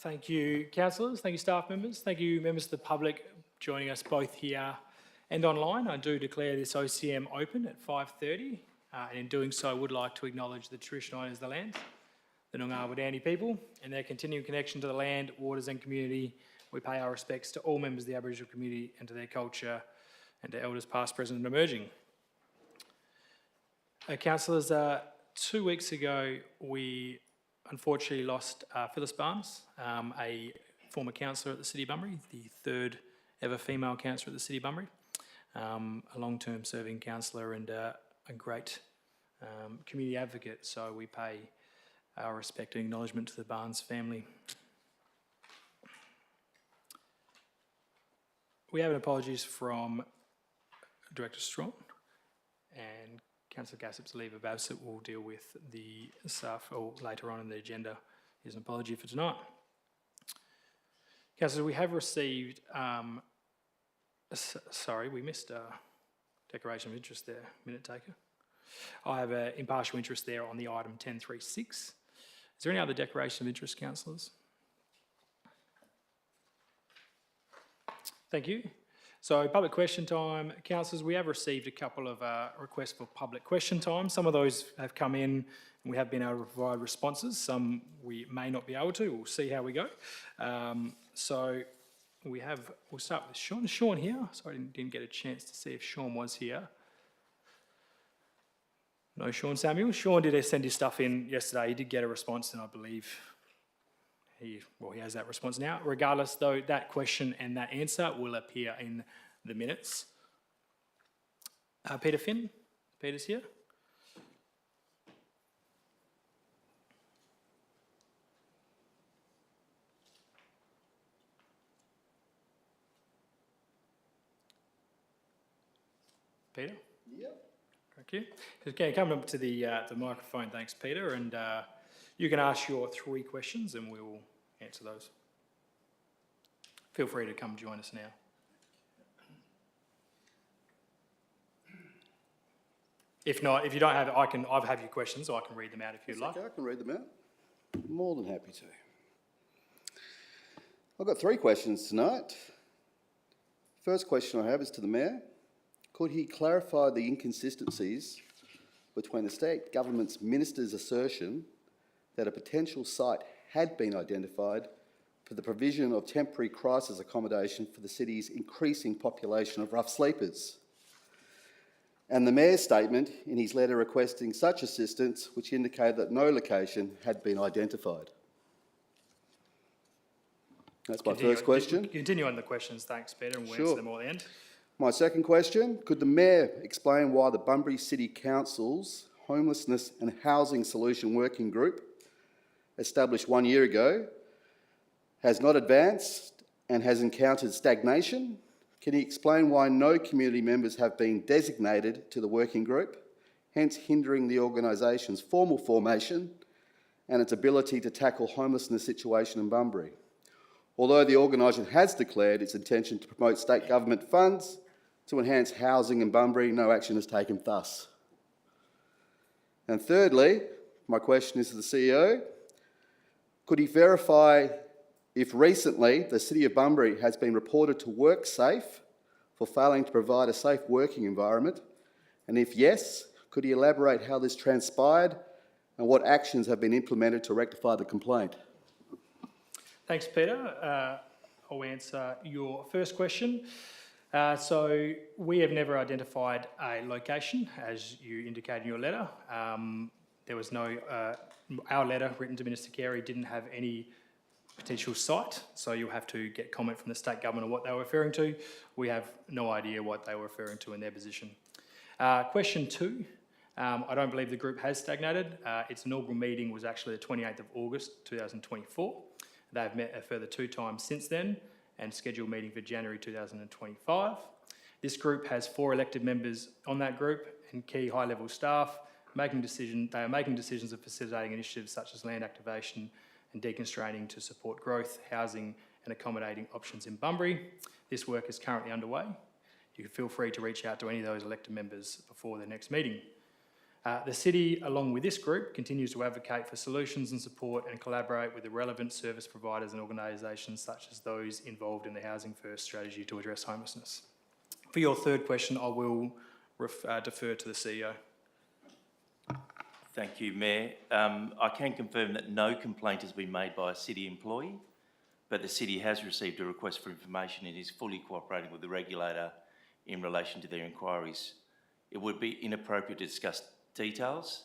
Thank you, councillors. Thank you, staff members. Thank you, members of the public joining us both here and online. I do declare this OCM open at 5:30, and in doing so, I would like to acknowledge the traditional owners of the land, the Noongar Wadani people, and their continuing connection to the land, waters and community. We pay our respects to all members of the Aboriginal community and to their culture and to elders past, present and emerging. Councillors, 2 weeks ago we unfortunately lost Phyllis Barnes, a former councillor at the City of Bunbury, the third ever female councillor at the City of Bunbury, a long-term serving councillor and a great community advocate, so we pay our respect and acknowledgement to the Barnes family. We have an apologies from Director Straughn, and Councillor Gassop's leave of absence will deal with the staff or later on in the agenda. Here's an apology for tonight. Councillor, we have received, sorry, we missed a declaration of interest there, minute taker. I have an impartial interest there on the item 10.3.6. Is there any other declaration of interest, councillors? Thank you. So, public question time. Councillors, we have received a couple of requests for public question time. Some of those have come in and we have been able to provide responses. Some we may not be able to. We'll see how we go. We'll start with Sean. Is Sean here? Sorry, I didn't get a chance to see if Sean was here. No, Sean Samuel. Sean did send his stuff in yesterday. He did get a response, and I believe he has that response now. Regardless, though, that question and that answer will appear in the minutes. Peter Finn. Peter's here. Peter? Yep. Thank you. Okay, come up to the microphone. Thanks, Peter. And you can ask your 3 questions and we will answer those. Feel free to come join us now. If not, if you don't have it, I have your questions, so I can read them out if you'd like. Okay, I can read them out. More than happy to. I've got 3 questions tonight. First question I have is to the Mayor. Could he clarify the inconsistencies between the state government's minister's assertion that a potential site had been identified for the provision of temporary crisis accommodation for the city's increasing population of rough sleepers, and the Mayor's statement in his letter requesting such assistance, which indicated that no location had been identified? That's my first question. Continue on the questions, thanks, Peter, and we'll answer them all at the end. My second question, could the Mayor explain why the Bunbury City Council's Homelessness and Housing Solution Working Group, established 1 year ago, has not advanced and has encountered stagnation? Can he explain why no community members have been designated to the working group, hence hindering the organisation's formal formation and its ability to tackle homelessness situation in Bunbury? Although the organisation has declared its intention to promote state government funds to enhance housing in Bunbury, no action is taken thus. And thirdly, my question is to the CEO. Could he verify if recently the City of Bunbury has been reported to WorkSafe for failing to provide a safe working environment? And if yes, could he elaborate how this transpired and what actions have been implemented to rectify the complaint? Thanks, Peter. I'll answer your first question. So we have never identified a location, as you indicated in your letter. There was no, our letter written to Minister Carey didn't have any potential site, so you'll have to get comment from the state government on what they were referring to. We have no idea what they were referring to in their position. Question 2, I don't believe the group has stagnated. Its inaugural meeting was actually the 28th of August 2024. They've met a further 2 times since then and scheduled a meeting for January 2025. This group has 4 elected members on that group and key high-level staff. They are making decisions of facilitating initiatives such as land activation and deconstraining to support growth, housing and accommodating options in Bunbury. This work is currently underway. You can feel free to reach out to any of those elected members before the next meeting. The City, along with this group, continues to advocate for solutions and support and collaborate with the relevant service providers and organisations such as those involved in the Housing First strategy to address homelessness. For your third question, I will defer to the CEO. Thank you, Mayor. I can confirm that no complaint has been made by a City employee, but the City has received a request for information and is fully cooperating with the regulator in relation to their inquiries. It would be inappropriate to discuss details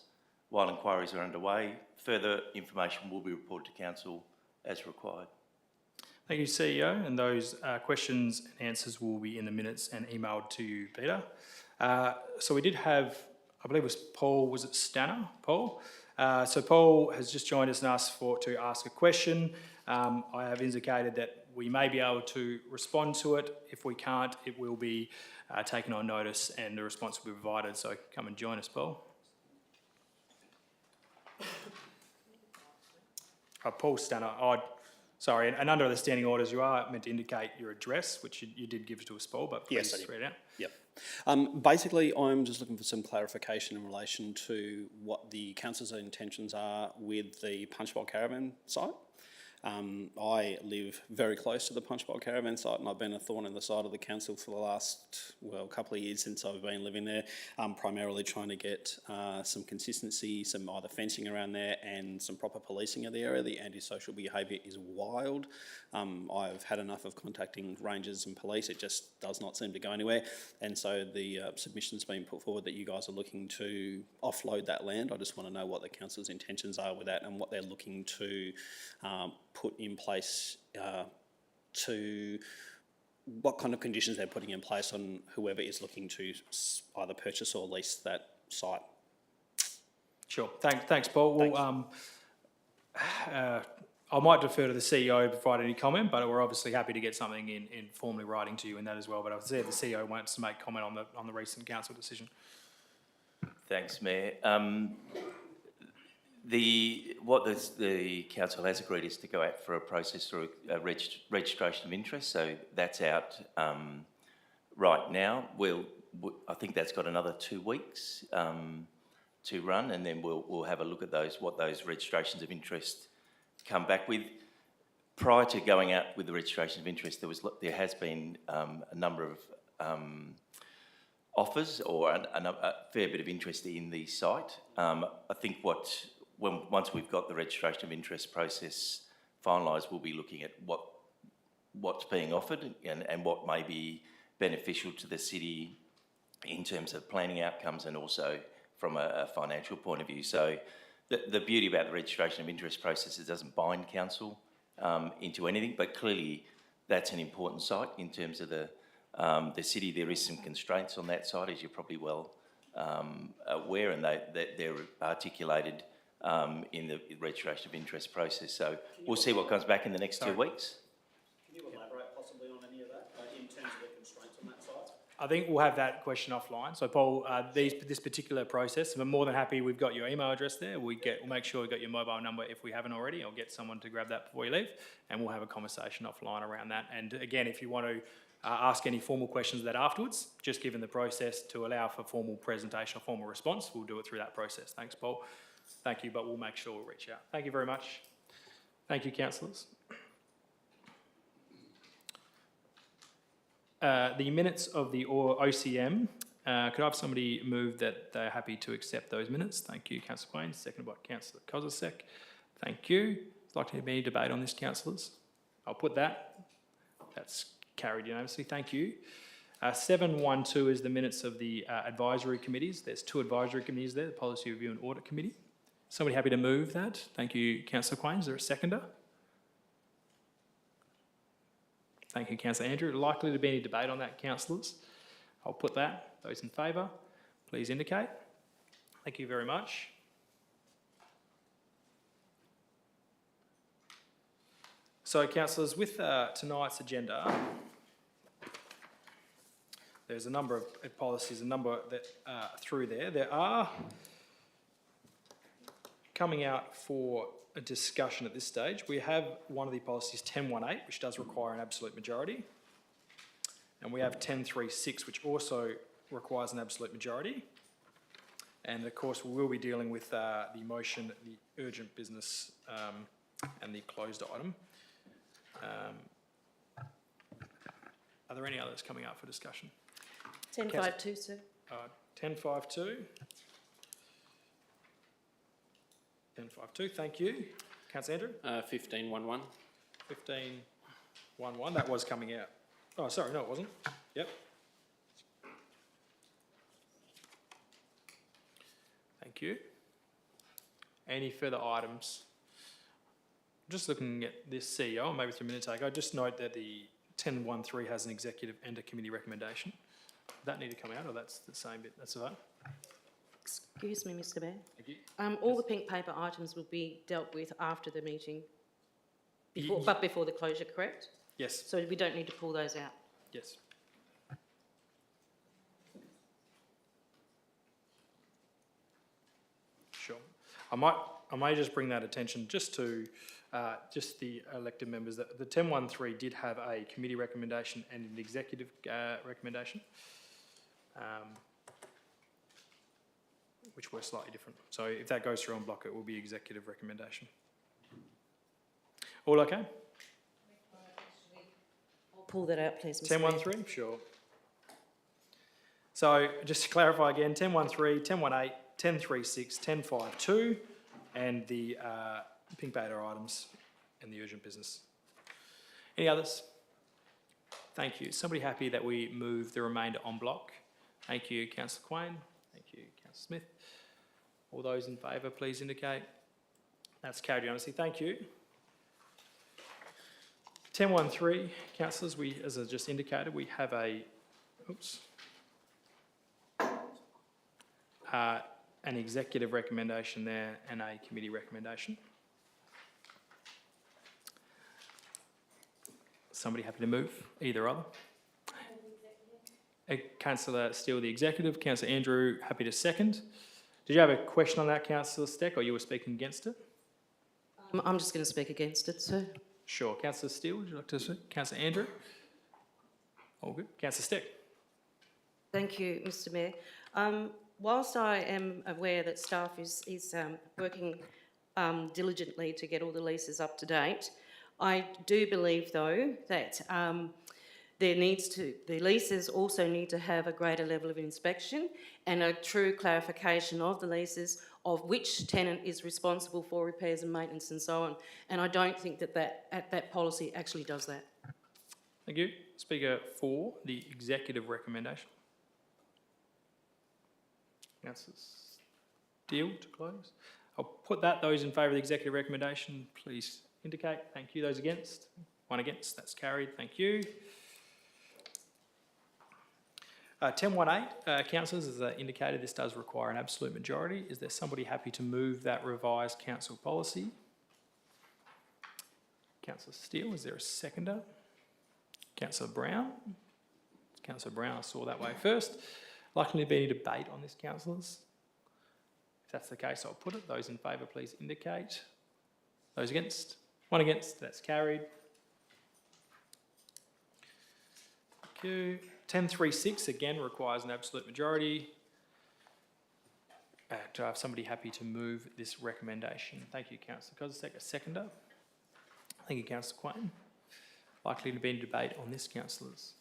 while inquiries are underway. Further information will be reported to Council as required. Thank you, CEO, and those questions and answers will be in the minutes and emailed to you, Peter. So we did have, I believe it was Paul, was it Stanner, Paul? So Paul has just joined us and asked to ask a question. I have indicated that we may be able to respond to it. If we can't, it will be taken on notice and the response will be provided. So come and join us, Paul. Paul Stanner, sorry, and under the standing orders, you are meant to indicate your address, which you did give to us, Paul, but please Yes, I did. read it out. Yep. Basically, I'm just looking for some clarification in relation to what the council's intentions are with the Punchbowl Caravan site. I live very close to the Punchbowl Caravan site, and I've been a thorn in the side of the council for the last, couple of years since I've been living there, primarily trying to get some consistency, some either fencing around there and some proper policing of the area. The antisocial behaviour is wild. I've had enough of contacting rangers and police. It just does not seem to go anywhere. And so the submission's been put forward that you guys are looking to offload that land. I just want to know what the council's intentions are with that and what they're looking to put in place to what kind of conditions they're putting in place on whoever is looking to either purchase or lease that site. Sure. Thanks, Paul. Thanks. Well, I might defer to the CEO to provide any comment, but we're obviously happy to get something in formally writing to you in that as well. But I said the CEO wants to make comment on the recent council decision. Thanks, Mayor. What the council has agreed is to go out for a process through a registration of interest. So that's out right now. I think that's got another 2 weeks to run, and then we'll have a look at what those registrations of interest come back with. Prior to going out with the registration of interest, there has been a number of offers or a fair bit of interest in the site. I think once we've got the registration of interest process finalised, we'll be looking at what's being offered and what may be beneficial to the city in terms of planning outcomes and also from a financial point of view. So the beauty about the registration of interest process is it doesn't bind council into anything, but clearly that's an important site in terms of the city. There is some constraints on that site, as you're probably well aware, and they're articulated in the registration of interest process. So we'll see what comes back in the next 2 weeks. Can you elaborate possibly on any of that in terms of the constraints on that site? I think we'll have that question offline. So, Paul, this particular process, we're more than happy. We've got your email address there. We'll make sure we've got your mobile number if we haven't already. I'll get someone to grab that before you leave, and we'll have a conversation offline around that. And again, if you want to ask any formal questions of that afterwards, just given the process to allow for formal presentation or formal response, we'll do it through that process. Thanks, Paul. Thank you, but we'll make sure we'll reach out. Thank you very much. Thank you, councillors. The minutes of the OCM, could I have somebody move that they're happy to accept those minutes? Thank you, Councillor Quain, seconded by Councillor Kozisek. Thank you. I'd like to have any debate on this, councillors. I'll put that. That's carried unanimously. Thank you. 7.1.2 is the minutes of the advisory committees. There's 2 advisory committees there, the Policy Review and Audit Committee. Somebody happy to move that? Thank you, Councillor Quain. Is there a seconder? Thank you, Councillor Andrew. Likely to be any debate on that, councillors? I'll put that. Those in favour, please indicate. Thank you very much. So, councillors, with tonight's agenda, there's a number of policies, a number that through there. There are coming out for a discussion at this stage. We have one of the policies, 10.1.8, which does require an absolute majority. And we have 10.3.6, which also requires an absolute majority. And of course, we will be dealing with the motion, the urgent business and the closed item. Are there any others coming up for discussion? 10.52, sir. 10.52. 10.52, thank you. Councillor Andrew? 15.11. 15.11, that was coming out. Oh, sorry, no, it wasn't. Yep. Thank you. Any further items? Just looking at this CEO, maybe 3 minutes ago, just note that the 10.13 has an executive and a committee recommendation. Does that need to come out, or that's the same bit? That's all right. Excuse me, Mr Mayor. Thank you. All the pink paper items will be dealt with after the meeting, Ye- but before the closure, correct? Yes, So we don't need to pull those out. yes. Sure. I may just bring that attention just to just the elected members that the 10.13 did have a committee recommendation and an executive recommendation, which were slightly different. So if that goes through en bloc, it will be executive recommendation. All okay? Pull that out, please, Mr Mayor. 10.13, sure. So just to clarify again, 10.13, 10.18, 10.36, 10.52, and the pink paper items and the urgent business. Any others? Thank you. Somebody happy that we move the remainder en bloc? Thank you, Councillor Quain. Thank you, Councillor Smith. All those in favour, please indicate. That's carried unanimously. Thank you. 10.13, councillors, as I just indicated, we have an executive recommendation there and a committee recommendation. Somebody happy to move either other? Councillor Steele, the executive. Councillor Andrew, happy to second. Did you have a question on that, Councillor Steck, or you were speaking against it? I'm just going to speak against it, sir. Sure. Councillor Steele, would you like to speak? Councillor Andrew? All good. Councillor Steck? Thank you, Mr Mayor. Whilst I am aware that staff is working diligently to get all the leases up to date, I do believe, though, that the leases also need to have a greater level of inspection and a true clarification of the leases of which tenant is responsible for repairs and maintenance and so on. And I don't think that policy actually does that. Thank you. Speaker for the executive recommendation. Councillor Steele to close. I'll put those in favour of the executive recommendation, please indicate. Thank you. Those against? One against. That's carried. Thank you. 10.18, councillors, as indicated, this does require an absolute majority. Is there somebody happy to move that revised council policy? Councillor Steele, is there a seconder? Councillor Brown? Councillor Brown, I saw that way first. Likely to be any debate on this, councillors? If that's the case, I'll put it. Those in favour, please indicate. Those against? One against, that's carried. Thank you. 10.36, again, requires an absolute majority. Do I have somebody happy to move this recommendation? Thank you, Councillor Kozisek. A seconder? Thank you, Councillor Quain. Likely to be any debate on this, councillors?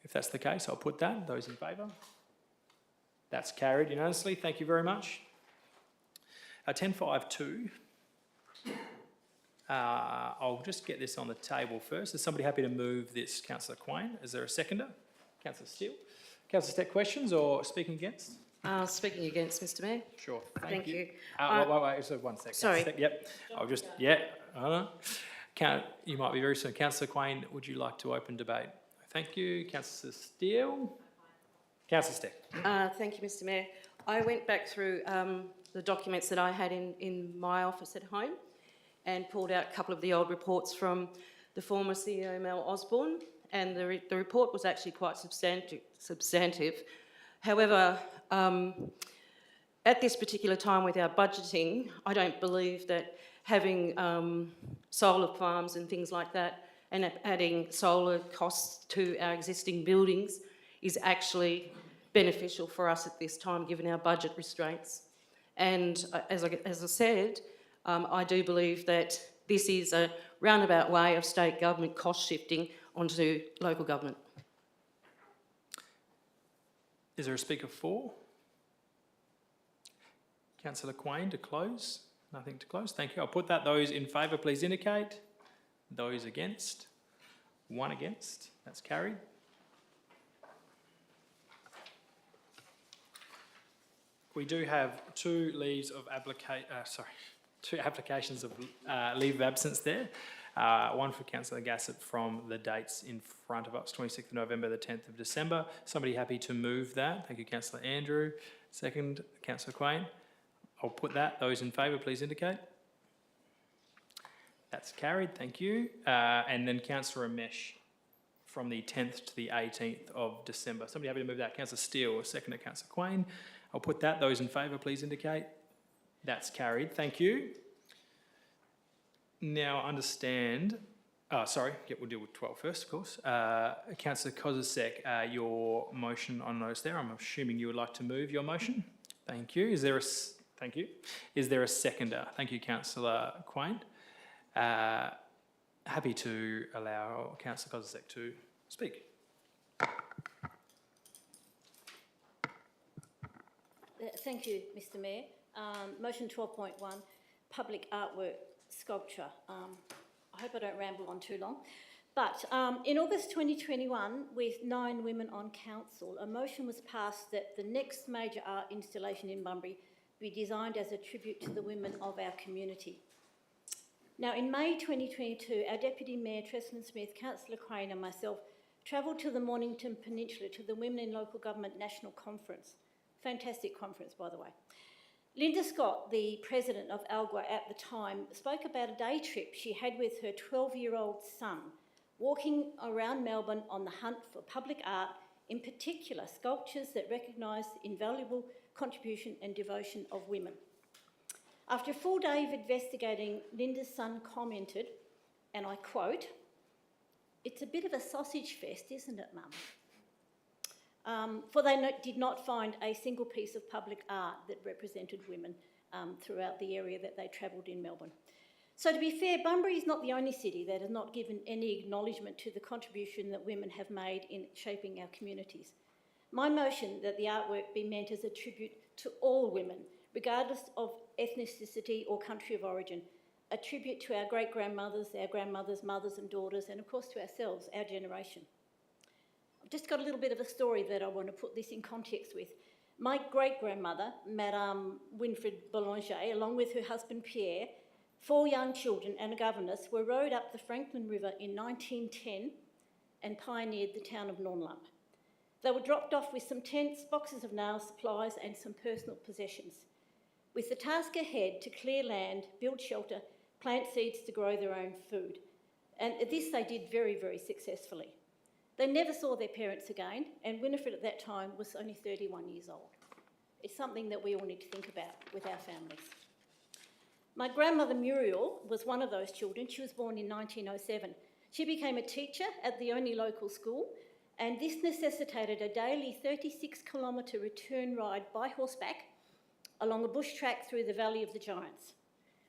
If that's the case, I'll put that. Those in favour? That's carried unanimously. Thank you very much. 10.52. I'll just get this on the table first. Is somebody happy to move this? Councillor Quain. Is there a seconder? Councillor Steele. Councillor Steck, questions or speaking against? Speaking against, Mr Mayor. Sure. Thank you. Wait, so 1 second. Sorry. Yep. I'll just, you might be very soon. Councillor Quain, would you like to open debate? Thank you. Councillor Steele. Councillor Steck. Thank you, Mr Mayor. I went back through the documents that I had in my office at home and pulled out a couple of the old reports from the former CEO Mel Osborne, and the report was actually quite substantive. However, at this particular time with our budgeting, I don't believe that having solar farms and things like that and adding solar costs to our existing buildings is actually beneficial for us at this time, given our budget restraints. And as I said, I do believe that this is a roundabout way of state government cost shifting onto local government. Is there a speaker for? Councillor Quain to close? Nothing to close. Thank you. I'll put that. Those in favour, please indicate. Those against? One against. That's carried. We do have two applications of leave of absence there. One for Councillor Gassett from the dates in front of us, 26th of November, the 10th of December. Somebody happy to move that? Thank you, Councillor Andrew. Second, Councillor Quain. I'll put that. Those in favour, please indicate. That's carried, thank you. And then Councillor Ramesh from the 10th to the 18th of December. Somebody happy to move that? Councillor Steele, second to Councillor Quain. I'll put that. Those in favour, please indicate. That's carried, thank you. Now, understand... we'll deal with 12 first, of course. Councillor Kozisek, your motion on those there. I'm assuming you would like to move your motion. Thank you. Thank you. Is there a seconder? Thank you, Councillor Quain. Happy to allow Councillor Kozisek to speak. Thank you, Mr Mayor. Motion 12.1, public artwork sculpture. I hope I don't ramble on too long. But in August 2021, with 9 women on council, a motion was passed that the next major art installation in Bunbury be designed as a tribute to the women of our community. Now, in May 2022, our Deputy Mayor, Tresman Smith, Councillor Crane and myself travelled to the Mornington Peninsula to the Women in Local Government National Conference. Fantastic conference, by the way. Linda Scott, the president of ALGWA at the time, spoke about a day trip she had with her 12-year-old son, walking around Melbourne on the hunt for public art, in particular sculptures that recognise the invaluable contribution and devotion of women. After a full day of investigating, Linda's son commented, and I quote, "It's a bit of a sausage fest, isn't it, Mum?" For they did not find a single piece of public art that represented women throughout the area that they travelled in Melbourne. So to be fair, Bunbury is not the only city that has not given any acknowledgement to the contribution that women have made in shaping our communities. My motion that the artwork be meant as a tribute to all women, regardless of ethnicity or country of origin, a tribute to our great-grandmothers, our grandmothers, mothers and daughters, and of course to ourselves, our generation. I've just got a little bit of a story that I want to put this in context with. My great-grandmother, Madame Winfred Boulanger, along with her husband Pierre, 4 young children and a governess, were rowed up the Franklin River in 1910 and pioneered the town of Nornlump. They were dropped off with some tents, boxes of nail supplies and some personal possessions, with the task ahead to clear land, build shelter, plant seeds to grow their own food. And this they did very, very successfully. They never saw their parents again, and Winifred at that time was only 31 years old. It's something that we all need to think about with our families. My grandmother Muriel was one of those children. She was born in 1907. She became a teacher at the only local school, and this necessitated a daily 36-kilometre return ride by horseback along a bush track through the Valley of the Giants.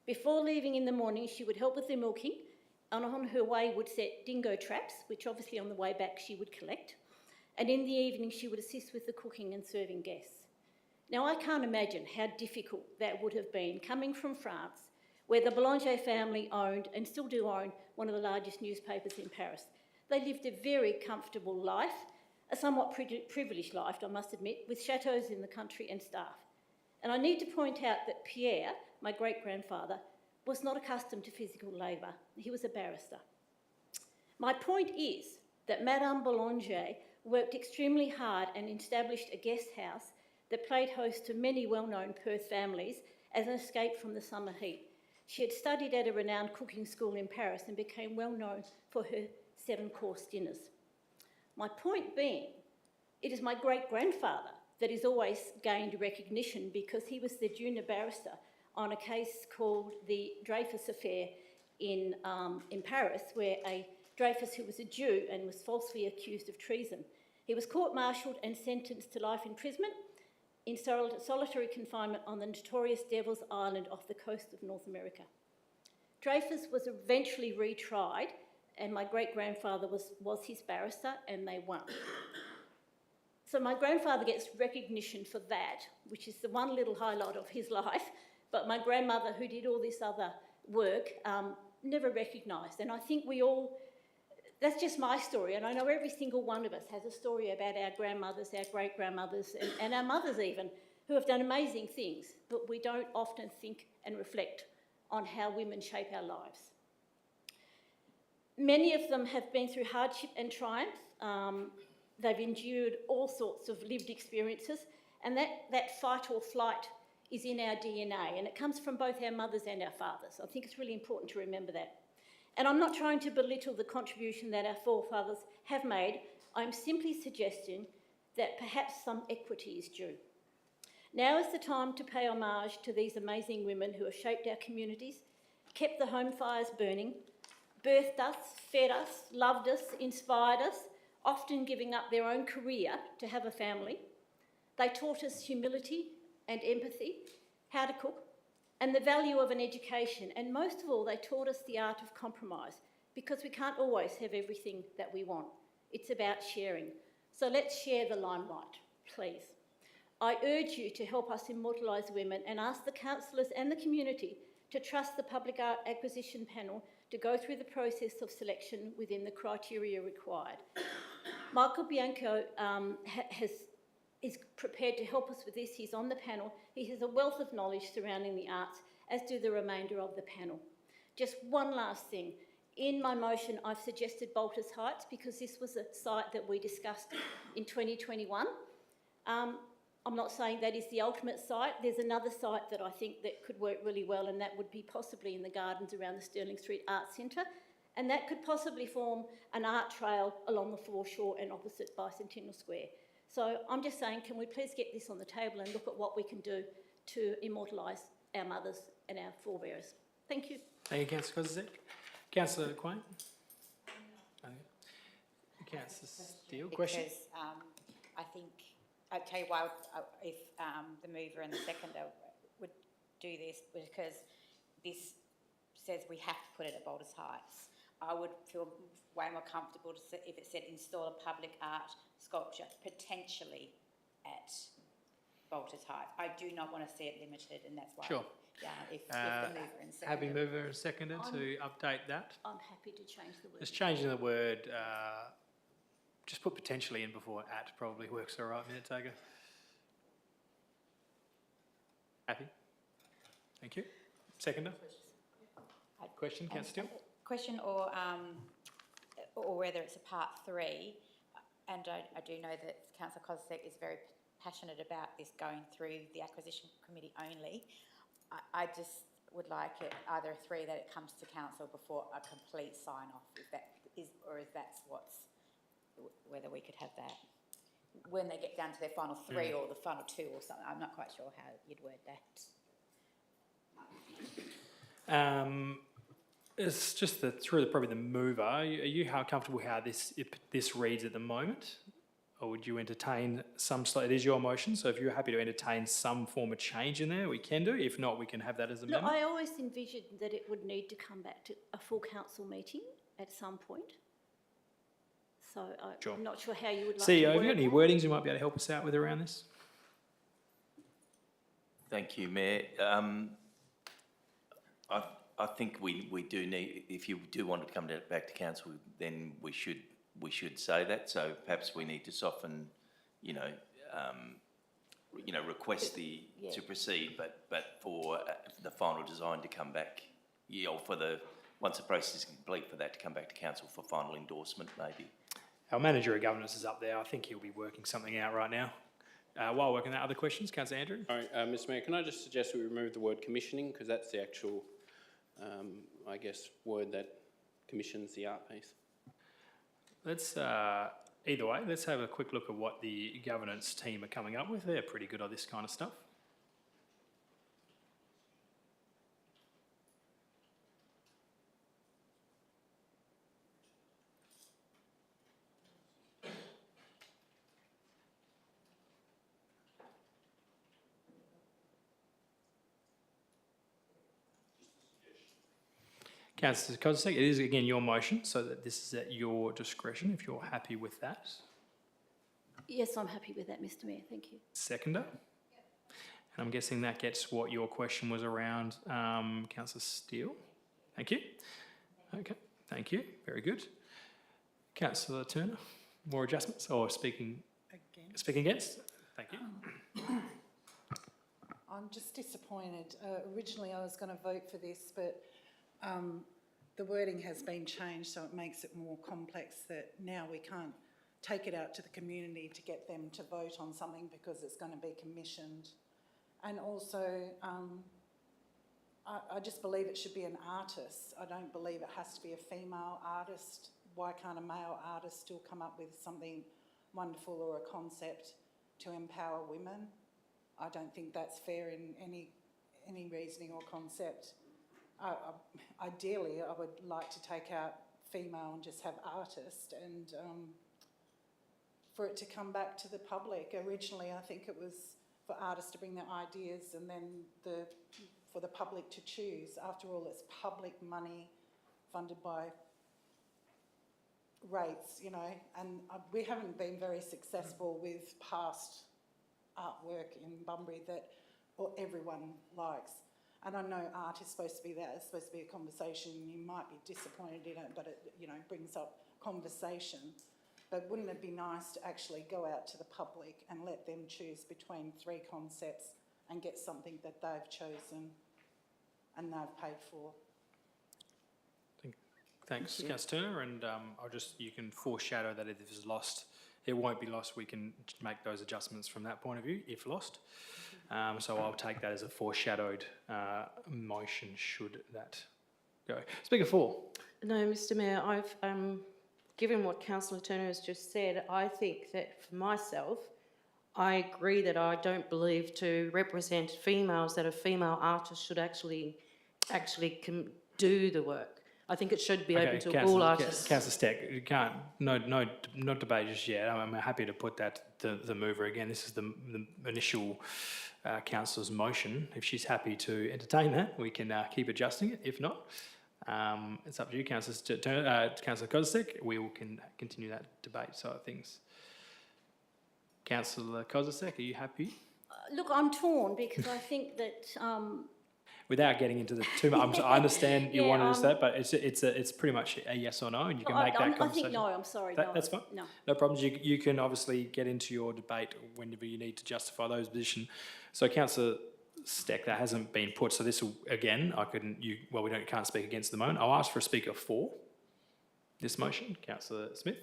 Before leaving in the morning, she would help with the milking, and on her way would set dingo traps, which obviously on the way back she would collect, and in the evening she would assist with the cooking and serving guests. Now, I can't imagine how difficult that would have been coming from France, where the Boulanger family owned, and still do own, one of the largest newspapers in Paris. They lived a very comfortable life, a somewhat privileged life, I must admit, with chateaux in the country and staff. And I need to point out that Pierre, my great-grandfather, was not accustomed to physical labour. He was a barrister. My point is that Madame Boulanger worked extremely hard and established a guest house that played host to many well-known Perth families as an escape from the summer heat. She had studied at a renowned cooking school in Paris and became well known for her 7-course dinners. My point being, it is my great-grandfather that has always gained recognition because he was the junior barrister on a case called the Dreyfus Affair in Paris, where a Dreyfus who was a Jew and was falsely accused of treason He was court-martialed and sentenced to life imprisonment in solitary confinement on the notorious Devil's Island off the coast of North America. Dreyfus was eventually retried, and my great-grandfather was his barrister, and they won. So my grandfather gets recognition for that, which is the one little highlight of his life, but my grandmother, who did all this other work, never recognised. And I think we all, that's just my story, and I know every single one of us has a story about our grandmothers, our great-grandmothers, and our mothers even, who have done amazing things, but we don't often think and reflect on how women shape our lives. Many of them have been through hardship and triumph. They've endured all sorts of lived experiences, and that fight or flight is in our DNA, and it comes from both our mothers and our fathers. I think it's really important to remember that. And I'm not trying to belittle the contribution that our forefathers have made. I'm simply suggesting that perhaps some equity is due. Now is the time to pay homage to these amazing women who have shaped our communities, kept the home fires burning, birthed us, fed us, loved us, inspired us, often giving up their own career to have a family. They taught us humility and empathy, how to cook, and the value of an education. And most of all, they taught us the art of compromise, because we can't always have everything that we want. It's about sharing. So let's share the limelight, please. I urge you to help us immortalise women and ask the councillors and the community to trust the Public Art Acquisition Panel to go through the process of selection within the criteria required. Michael Bianco is prepared to help us with this. He's on the panel. He has a wealth of knowledge surrounding the arts, as do the remainder of the panel. Just one last thing. In my motion, I've suggested Baltus Heights because this was a site that we discussed in 2021. I'm not saying that is the ultimate site. There's another site that I think that could work really well, and that would be possibly in the gardens around the Stirling Street Arts Centre. And that could possibly form an art trail along the foreshore and opposite Bicentennial Square. So I'm just saying, can we please get this on the table and look at what we can do to immortalise our mothers and our forebears. Thank you. Thank you, Councillor Kozicek. Councillor Quain? Councillor Steele, question? Because I think, I'll tell you why if the mover and the seconder would do this, because this says we have to put it at Baltus Heights. I would feel way more comfortable if it said install a public art sculpture potentially at Baltus Heights. I do not want to see it limited, and that's why. Sure. If the mover and seconder. Happy mover and seconder to update that. I'm happy to change the word. Just changing the word, just put potentially in before at probably works all right, minute taker. Happy? Thank you. Seconder? Question, Councillor Steele? Question or whether it's a part 3, and I do know that Councillor Kozicek is very passionate about this going through the acquisition committee only. I just would like it either a 3 that it comes to council before a complete sign-off, if that is, or if that's whether we could have that when they get down to their final 3 or the final 2 or something. I'm not quite sure how you'd word that. It's just through probably the mover. Are you how comfortable how this reads at the moment? Or would you entertain some, it is your motion, so if you're happy to entertain some form of change in there, we can do. If not, we can have that as an Look, amendment. I always envisioned that it would need to come back to a full council meeting at some point. So Sure. I'm not sure how you would like CEO, to have word you got any that. wordings you might be able to help us out with around this? Thank you, Mayor. I think we do need, if you do want to come back to council, then we should say that. So perhaps we need to soften, request to proceed, but for the final design to come back, or once the process is complete, for that to come back to council for final endorsement, maybe. Our manager of governance is up there. I think he'll be working something out right now. While working out other questions, Councillor Andrew? Sorry, Mr Mayor, can I just suggest we remove the word commissioning, because that's the actual, word that commissions the art piece. Let's, either way, let's have a quick look at what the governance team are coming up with. They're pretty good on this kind of stuff. Councillor Kozisek, it is again your motion, so that this is at your discretion if you're happy with that. Yes, I'm happy with that, Mr Mayor, thank you. Seconder? And I'm guessing that gets what your question was around, Councillor Steele. Thank you. Okay, thank you. Very good. Councillor Turner, more adjustments or speaking against? Thank you. I'm just disappointed. Originally I was going to vote for this, but the wording has been changed, so it makes it more complex that now we can't take it out to the community to get them to vote on something because it's going to be commissioned. And also, I just believe it should be an artist. I don't believe it has to be a female artist. Why can't a male artist still come up with something wonderful or a concept to empower women? I don't think that's fair in any reasoning or concept. Ideally, I would like to take out female and just have artist, and for it to come back to the public. Originally, I think it was for artists to bring their ideas and then for the public to choose. After all, it's public money funded by rates, you know, and we haven't been very successful with past artwork in Bunbury that everyone likes. And I know art is supposed to be that, it's supposed to be a conversation. You might be disappointed in it, but it, you know, brings up conversation. But wouldn't it be nice to actually go out to the public and let them choose between 3 concepts and get something that they've chosen and they've paid for? Thanks, Councillor Turner, and you can foreshadow that if this is lost, it won't be lost. We can make those adjustments from that point of view, if lost. So I'll take that as a foreshadowed motion, should that go. Speaker 4. No, Mr Mayor, I've, given what Councillor Turner has just said, I think that for myself, I agree that I don't believe to represent females that a female artist should actually do the work. I think it should be open to all artists. Councillor Steck, you can't, not debate just yet. I'm happy to put that to the mover again. This is the initial councillor's motion. If she's happy to entertain that, we can keep adjusting it. If not, it's up to you, Councillor Kozisek. We can continue that debate side of things. Councillor Kozisek, are you happy? Look, I'm torn because I think that Without getting into the too much, I understand you want to do that, but it's pretty much a yes or no, and you can make that conversation. I think no, I'm sorry, no. That's fine. No problems. You can obviously get into your debate whenever you need to justify those positions. So, Councillor Steck, that hasn't been put. So this will, again, can't speak against the moment. I'll ask for a speaker for this motion. Councillor Smith.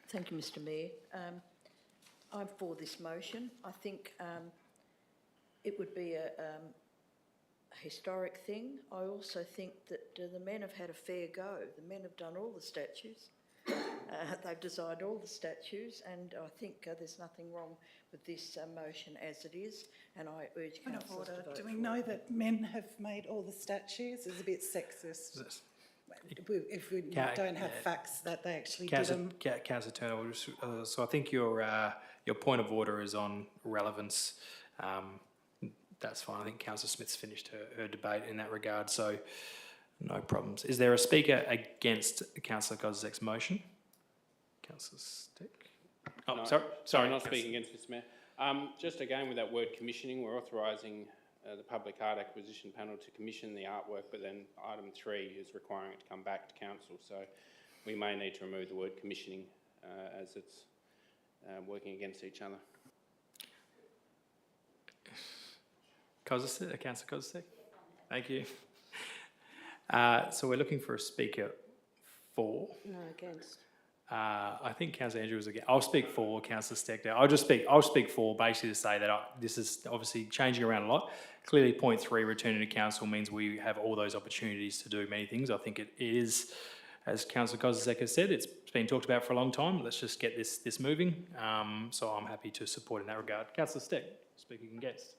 Thank you, Mr Mayor. I'm for this motion. I think it would be a historic thing. I also think that the men have had a fair go. The men have done all the statues. They've designed all the statues, and I think there's nothing wrong with this motion as it is, and I urge councillors to vote Do we for know it. that men have made all the statues? It's a bit sexist. If we don't have facts that they actually did them. Councillor Turner, so I think your point of order is on relevance. That's fine. I think Councillor Smith's finished her debate in that regard, so no problems. Is there a speaker against Councillor Kozisek's motion? Councillor Stick? Oh, No, sorry. Not speaking against Mr Mayor. Just again with that word commissioning, we're authorising the Public Art Acquisition Panel to commission the artwork, but then item 3 is requiring it to come back to council. So we may need to remove the word commissioning as it's working against each other. Councillor Kozisek? Thank you. So we're looking for a speaker for. No, against. I think Councillor Andrew was again. I'll speak for Councillor Steck now. I'll speak for basically to say that this is obviously changing around a lot. Clearly, point 3, returning to council, means we have all those opportunities to do many things. I think it is, as Councillor Kozisek has said, it's been talked about for a long time. Let's just get this moving. So I'm happy to support in that regard. Councillor Steck, speaking against.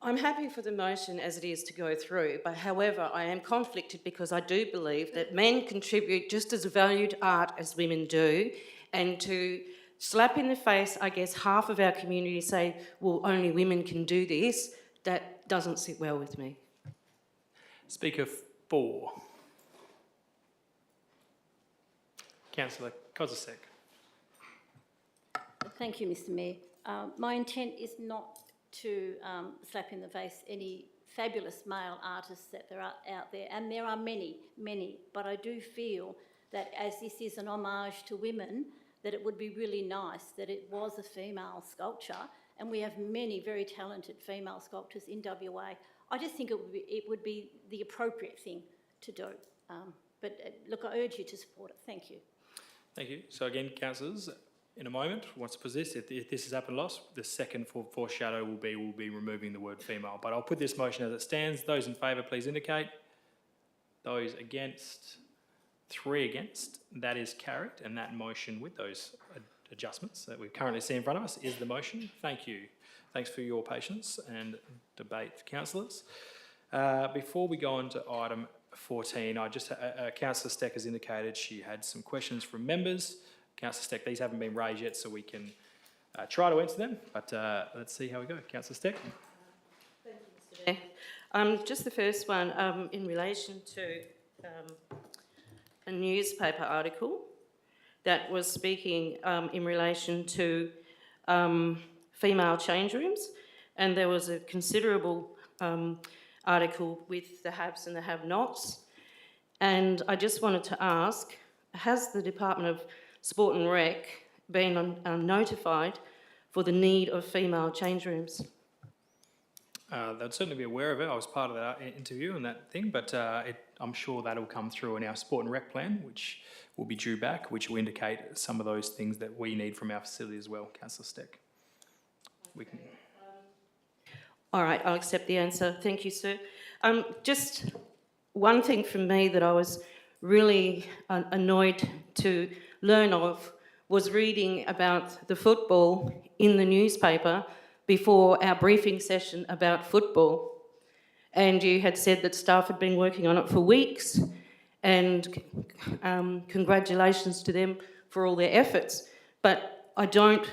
I'm happy for the motion as it is to go through, but however, I am conflicted because I do believe that men contribute just as valued art as women do, and to slap in the face, I guess, half of our community say, well, only women can do this, that doesn't sit well with me. Speaker 4. Councillor Kozisek. Thank you, Mr Mayor. My intent is not to slap in the face any fabulous male artists that there are out there, and there are many, many, but I do feel that as this is an homage to women, that it would be really nice that it was a female sculpture, and we have many very talented female sculptors in WA. I just think it would be the appropriate thing to do. Look, I urge you to support it. Thank you. Thank you. So again, councillors, in a moment, once this, if this has happened lost, the second foreshadow will be removing the word female. But I'll put this motion as it stands. Those in favour, please indicate. Those against, 3 against. That is carried, and that motion with those adjustments that we currently see in front of us is the motion. Thank you. Thanks for your patience and debate, councillors. Before we go on to item 14, Councillor Steck has indicated she had some questions from members. Councillor Steck, these haven't been raised yet, so we can try to answer them, but let's see how we go. Councillor Steck. Thank you, Mr Chair. Just the first one, in relation to a newspaper article that was speaking in relation to female change rooms, and there was a considerable article with the haves and the have-nots, and I just wanted to ask, has the Department of Sport and Rec been notified for the need of female change rooms? They'd certainly be aware of it. I was part of that interview and that thing, but I'm sure that'll come through in our Sport and Rec plan, which will be due back, which will indicate some of those things that we need from our facility as well, Councillor Steck. We can. All right, I'll accept the answer. Thank you, sir. Just one thing from me that I was really annoyed to learn of was reading about the football in the newspaper before our briefing session about football. And you had said that staff had been working on it for weeks, and congratulations to them for all their efforts. But I don't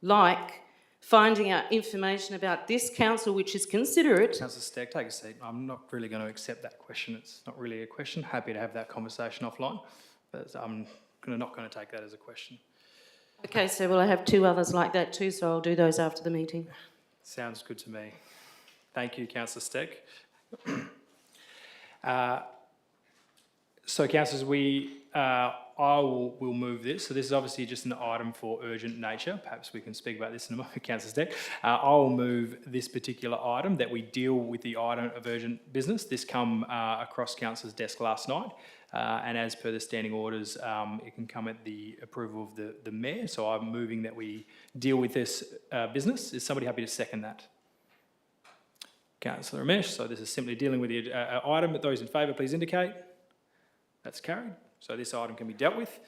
like finding out information about this council, which is considerate. Councillor Steck, take a seat. I'm not really going to accept that question. It's not really a question. Happy to have that conversation offline, but I'm not going to take that as a question. Okay, so well, I have 2 others like that too, so I'll do those after the meeting. Sounds good to me. Thank you, Councillor Steck. So, councillors, we'll move this. So this is obviously just an item for urgent nature. Perhaps we can speak about this in a moment, Councillor Steck. I'll move this particular item, that we deal with the item of urgent business. This come across Councillor's desk last night, and as per the standing orders, it can come at the approval of the Mayor. So I'm moving that we deal with this business. Is somebody happy to second that? Councillor Ramesh. So this is simply dealing with the item. Those in favour, please indicate. That's carried. So this item can be dealt with.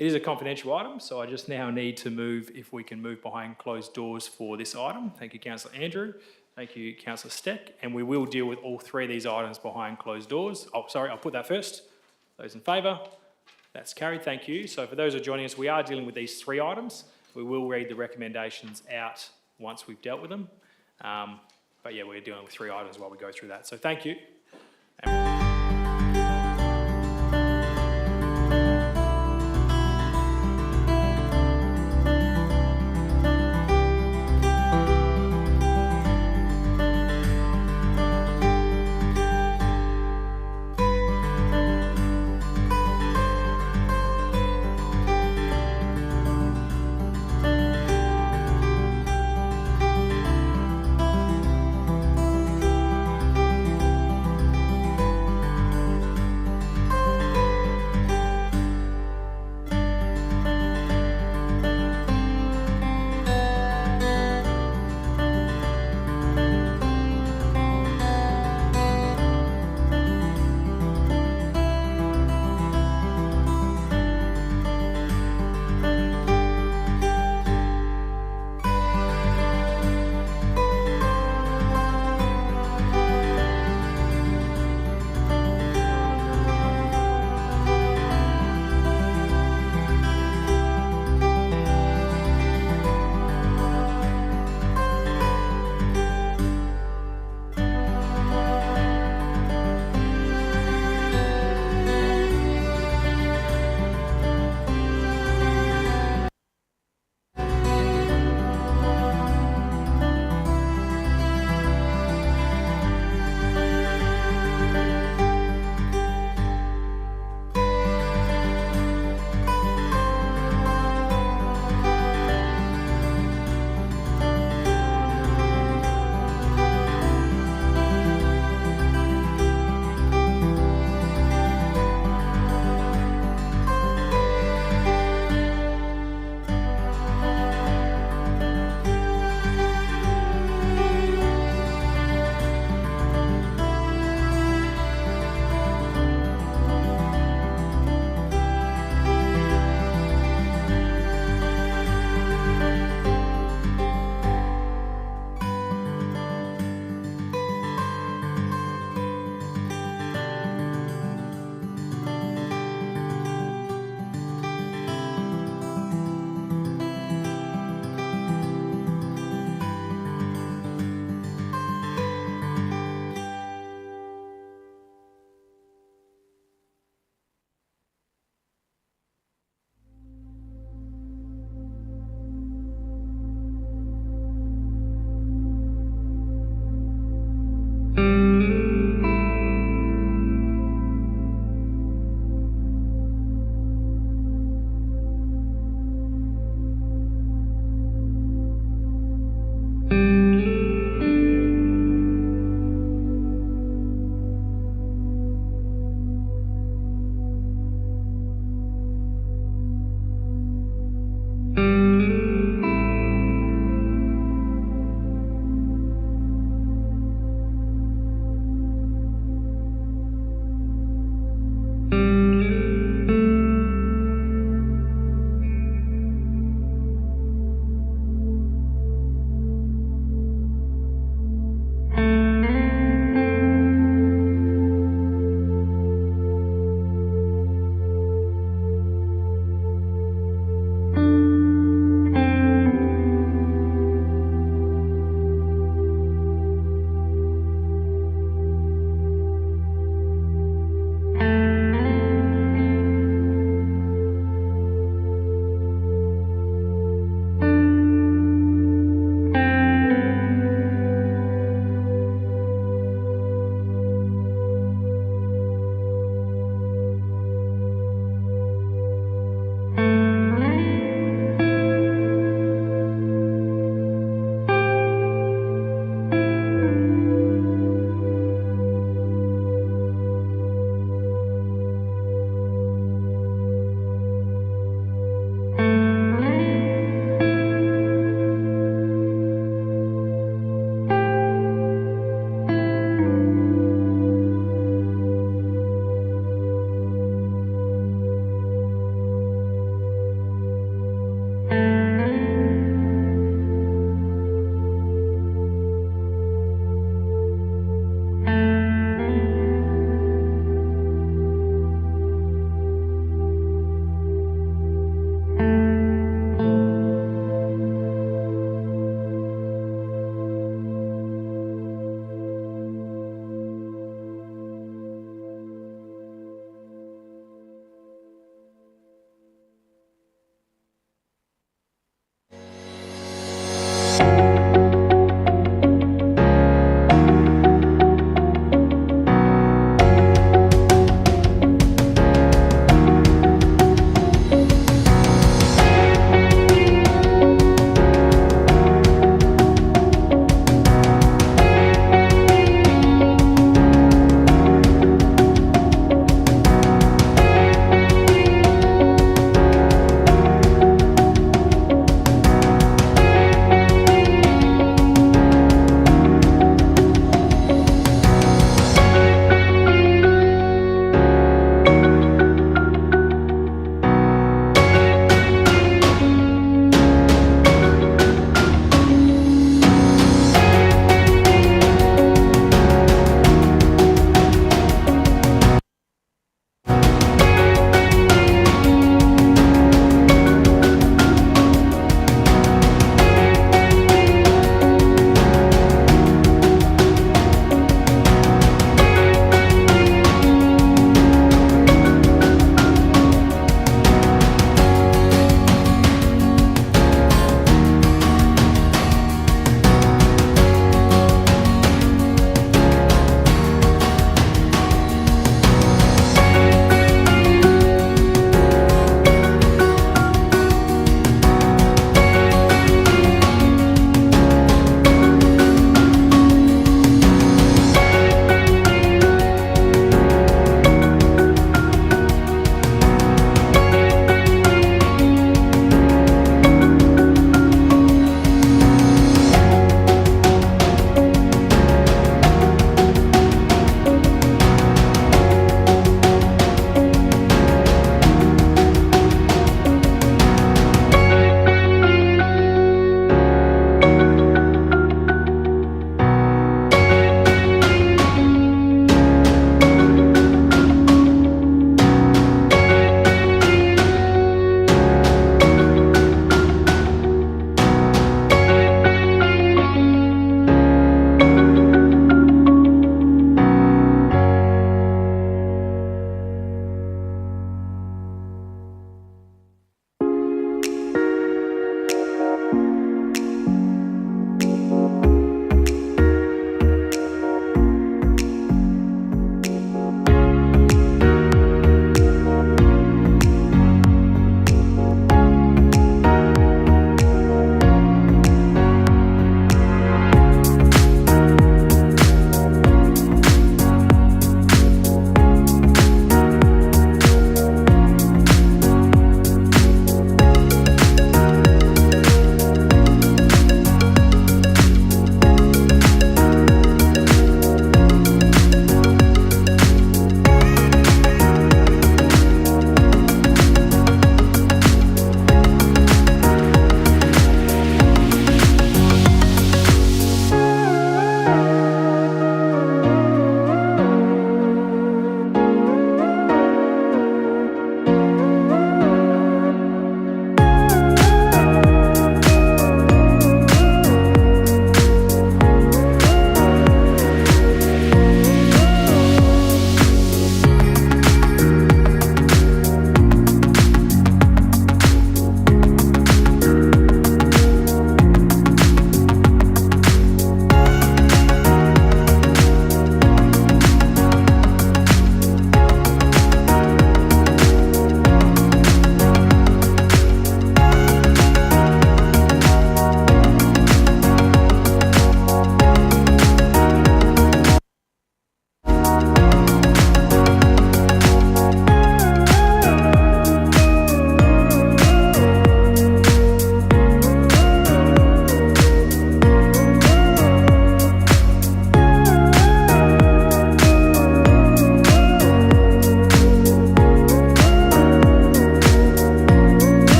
It is a confidential item, so I just now need to move, if we can move behind closed doors for this item. Thank you, Councillor Andrew. Thank you, Councillor Steck. And we will deal with all 3 of these items behind closed doors. Oh, sorry, I'll put that first. Those in favour? That's carried. Thank you. So for those who are joining us, we are dealing with these 3 items. We will read the recommendations out once we've dealt with them. But yeah, we're dealing with 3 items while we go through that. So thank you.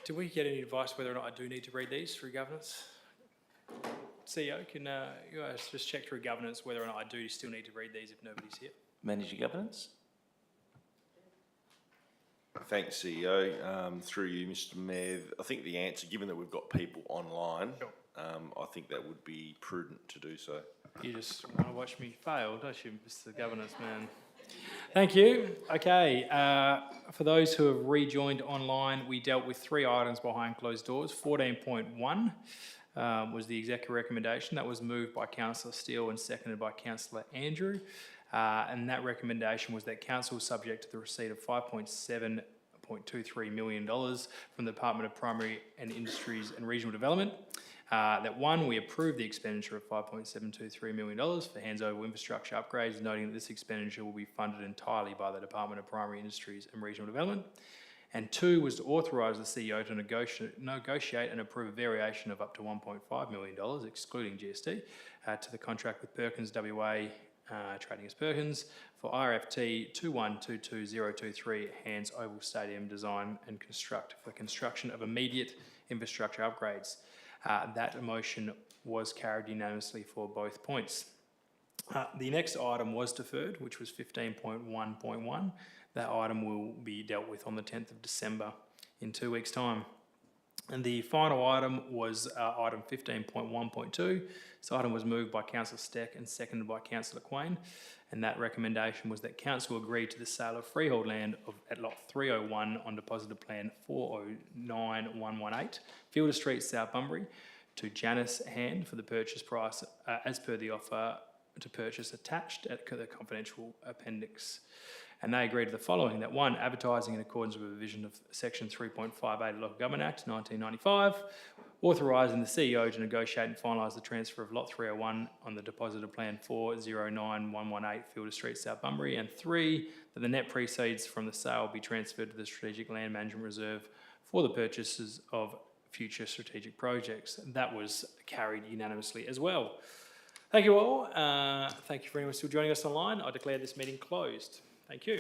do we get any advice whether or not I do need to read these through governance? CEO, can you guys just check through governance whether or not I do still need to read these if nobody's here? Manager Governance? Thanks, CEO. Through you, Mr. Mayor, I think the answer, given that we've got people online, Sure. I think that would be prudent to do so. You just want to watch me fail, don't you, Mr. Governance Man? Thank you. Okay, for those who have rejoined online, we dealt with 3 items behind closed doors. 14.1 was the executive recommendation. That was moved by Councillor Steele and seconded by Councillor Andrew. And that recommendation was that council, subject to the receipt of $5.723 million from the Department of Primary and Industries and Regional Development, that one, we approve the expenditure of $5.723 million for Hands-Over infrastructure upgrades, noting that this expenditure will be funded entirely by the Department of Primary Industries and Regional Development. And 2 was to authorise the CEO to negotiate and approve a variation of up to $1.5 million, excluding GST, to the contract with Perkins WA, trading as Perkins, for RFT 2122023 Hands Oval Stadium design and construction of immediate infrastructure upgrades. That motion was carried unanimously for both points. The next item was deferred, which was 15.1.1. That item will be dealt with on the 10th of December in 2 weeks' time. And the final item was item 15.1.2. This item was moved by Councillor Steck and seconded by Councillor Quain. And that recommendation was that Council agree to the sale of freehold land at Lot 301 on Deposited Plan 409118, Fielder Street, South Bunbury, to Janice Hand for the purchase price as per the offer to purchase attached at the confidential appendix. And they agreed to the following, that 1, advertising in accordance with a provision of Section 3.58 of the Local Government Act 1995, authorising the CEO to negotiate and finalise the transfer of Lot 301 on the Deposited Plan 409118 Fielder Street, South Bunbury, and 3, that the net proceeds from the sale be transferred to the Strategic Land Management Reserve for the purchases of future strategic projects. That was carried unanimously as well. Thank you all. Thank you for anyone still joining us online. I declare this meeting closed. Thank you.